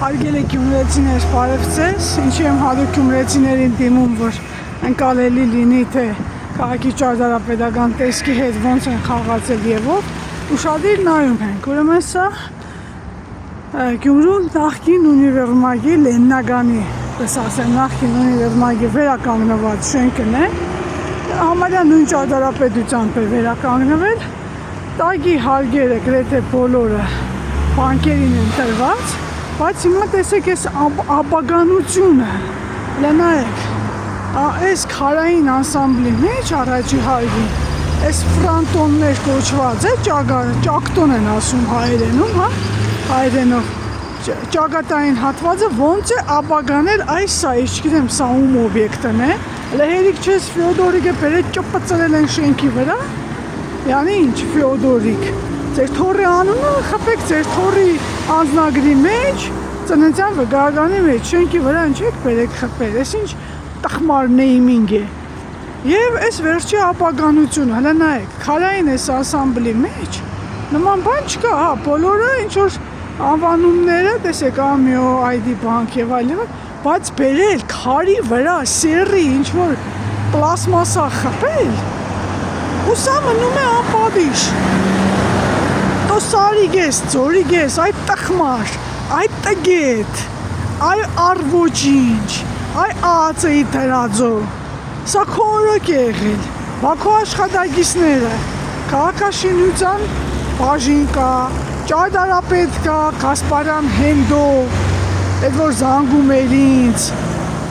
Հարգելի գյումրեցիներ, բարև ձեզ, ինչի եմ հատուկ գյումրեցիներին դիմում, որ ընկալելի լինի, թե քաղաքի ճարտարապետական տեսքի հետ ոնց են խաղացել եւ ով, ուշադիր նայում ենք, ուրեմն սա Գյումրու նախկին ունիվերմագի Լեննագանի, ասեմ, նախկին ունիվերմագի վերականգնված շենքն է, համարյա նույն ճարտարապետությամբ է վերականգնվել, տագի հարգերը գրեթե բոլորը բանկերին են տրված, բայց հիմա տեսեք այս ապագանությունը, լնայեք, այս քարային անսամբլի մեջ առաջի հարգին, այս ֆրանտոններ կոչված է, ճակտոն են ասում հայերենում, հայերենով, ճակատային հատվածը ոնց է ապագանել այս սա, չգիտեմ սա ում օբյեկտն է, լեհերիկ չես Ֆյոդորիկը բերեց ճպծրել են շենքի վրա, յանի ինչ Ֆյոդորիկ, ձեր թորի անունը խփեք ձեր թորի անձնագրի մեջ, ծննդյան վկայականի մեջ, շենքի վրա չեք բերեք խփել, այս ինչ տխմար նեյմինգ է, եւ այս վերջի ապագանությունը, հələ նայեք, քարային այս ասամբլի մեջ, նման բան չկա, բոլորը ինչ որ անվանումները, տեսեք, Ամիո, ID բանկ եւ այլն, բայց բերել քարի վրա սերի ինչ որ պլաստմասա խփել, ու սա մնում է անպատիժ։ Տո սարիգես, ծորիգես, այ տխմար, այ տգետ, այ առոջինչ, այ ածեի դրածո, սա քո օրոք է եղել, բաքո աշխատակիցները, քաղաքաշինության բաժին կա, ճարտարապետ կա, Կասպարյան Հենդո, այդ որ զանգում էր ինձ,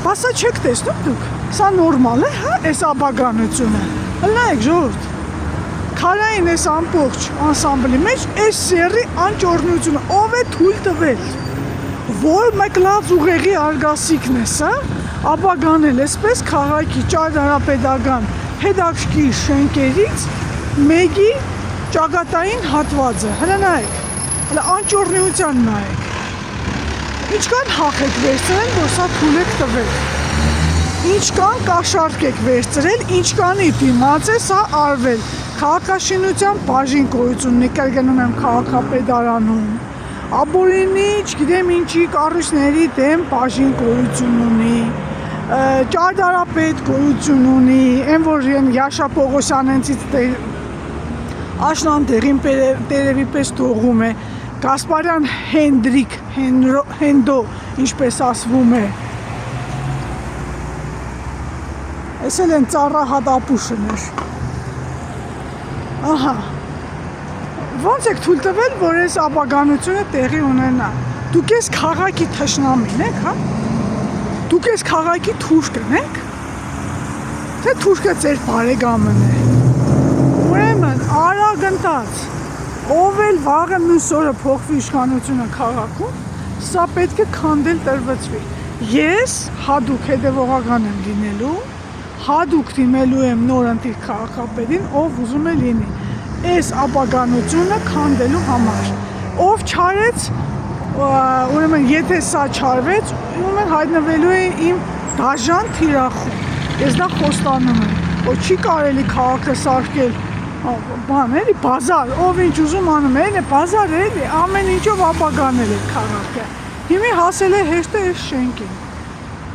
բա սա չեք տեսնում դուք, սա նորմալ է, այս ապագանությունը, լնայեք ժողովուրդ, քարային այս ամբողջ անսամբլի մեջ այս սերի անճորնությունը, ով է թույլ տվել, որ մեկլած ուղեղի արգասիքն է սա, ապագանել այսպես քաղաքի ճարտարապետական հետաքրքիր շենքերից մեկի ճակատային հատվածը, հələ նայեք, հələ անճորնիության նայեք, ինչքան հախ եք վերցրել, որ սա թույլ եք տվել, ինչքան կաշառք եք վերցրել, ինչքանի դիմաց է սա արվել, քաղաքաշինության բաժին գոյություն ունի, կրկնում եմ քաղաքապետարանում, ապօրինի, չգիտեմ ինչի կառույցների դեմ բաժին գոյություն ունի, ճարտարապետ գոյություն ունի, այն որ Յաշա Պողոսյանցից աշնան դեղին տերևի պես թողում է, Կասպարյան Հենդրիկ, Հենդո, ինչպես ասվում է, ես էլ են ծառահատ ապուշներ, ահա, ոնց եք թույլ տվել, որ այս ապագանությունը տեղի ունենա, դուք ես քաղաքի թշնամին եք, դուք ես քաղաքի թուրքն եք, թե թուրքը ձեր բարեկամն է, ուրեմն արագընթաց, ով էլ վաղը մյուս օրը փոխվի իշխանությունը քաղաքում, սա պետք է քանդել տրվեցվի, ես հադուկ հետևողական եմ լինելու, հադուկ դիմելու եմ նորընտիր քաղաքապետին, ով ուզում է լինի, այս ապագանությունը քանդելու համար, ով չարեց, ուրեմն եթե սա չարվեց, ուրեմն հայտնվելու է իմ դաժան թիրախում, ես դա խոստանում եմ, որ չի կարելի քաղաքը սարքել, բան էլի, բազար, ով ինչ ուզում անում է, էլի, բազար էլի, ամեն ինչով ապագանել է քաղաքը, հիմի հասել է հեշտը այս շենքին,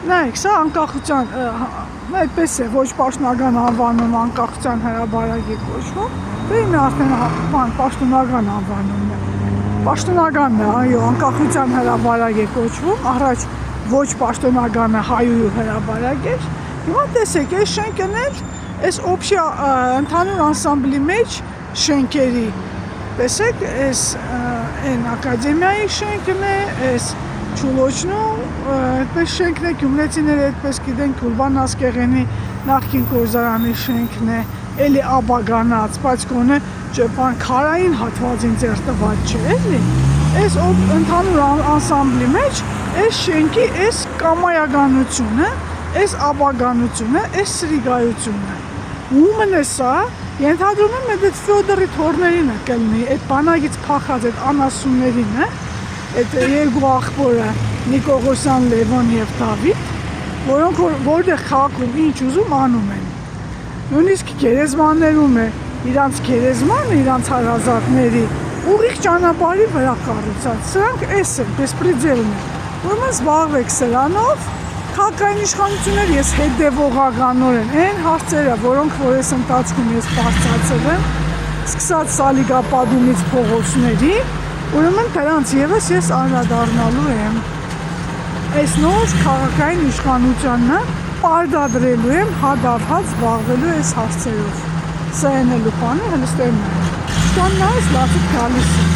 նայեք, սա անկախության, այդպես է, ոչ պաշտոնական անվանում, անկախության հրապարակի կոչվում, դե իմը արդեն պաշտոնական անվանումն է, պաշտոնականն է, այո, անկախության հրապարակ է կոչվում, առաջ ոչ պաշտոնականը հայույու հրապարակ էր, հիմա տեսեք, այս շենքն էլ, այս օբշյա ընդհանուր անսամբլի մեջ շենքերի, տեսեք, այս են ակադեմիայի շենքն է, այս չուլոչնու, այդպես շենքն է, գյումրեցիները այդպես գիտեն, Գուլբան Ասկեղենի նախկին գործարանի շենքն է, էլի ապագանած, բայց կոնե ճեպան քարային հատվածին ձեր տված չէ, էլի, այս ընդհանուր անսամբլի մեջ, այս շենքի այս կամայականությունը, այս ապագանությունը, այս սրիգայությունը, ումն է սա, ենթադրում եմ այդ Ֆյոդորի թորներին է կլնի, այդ բանագից փախած այդ անասուններին է, այդ երկու աղբորը Նիկողոսյան, Լևոն և Դավիթ, որոնք որտեղ քաղաքում ինչ ուզում անում են, նույնիսկ գերեզմաններում է իրանց գերեզմանը, իրանց հարազատների, ուղիղ ճանապարհի վրա կառուցած, սրանք էս են, բեսպրիձելն է, Ուրեմն զբաղվեք սրանով, քաղաքային իշխանություններ ես հետևողականորեն այն հարցերը, որոնք որ այս ընթացքում ես բարձրացել եմ, սկսած Սալիգապադումից փողոցների, ուրեմն դրանց եւս ես անդրադառնալու եմ։ Այս նոր քաղաքային իշխանությունը պարտադրելու եմ հադարհաց զբաղվելու այս հարցերով։ Սա են էլ բանը հլստերն են։ Շտոն նայես լացիք գալիս։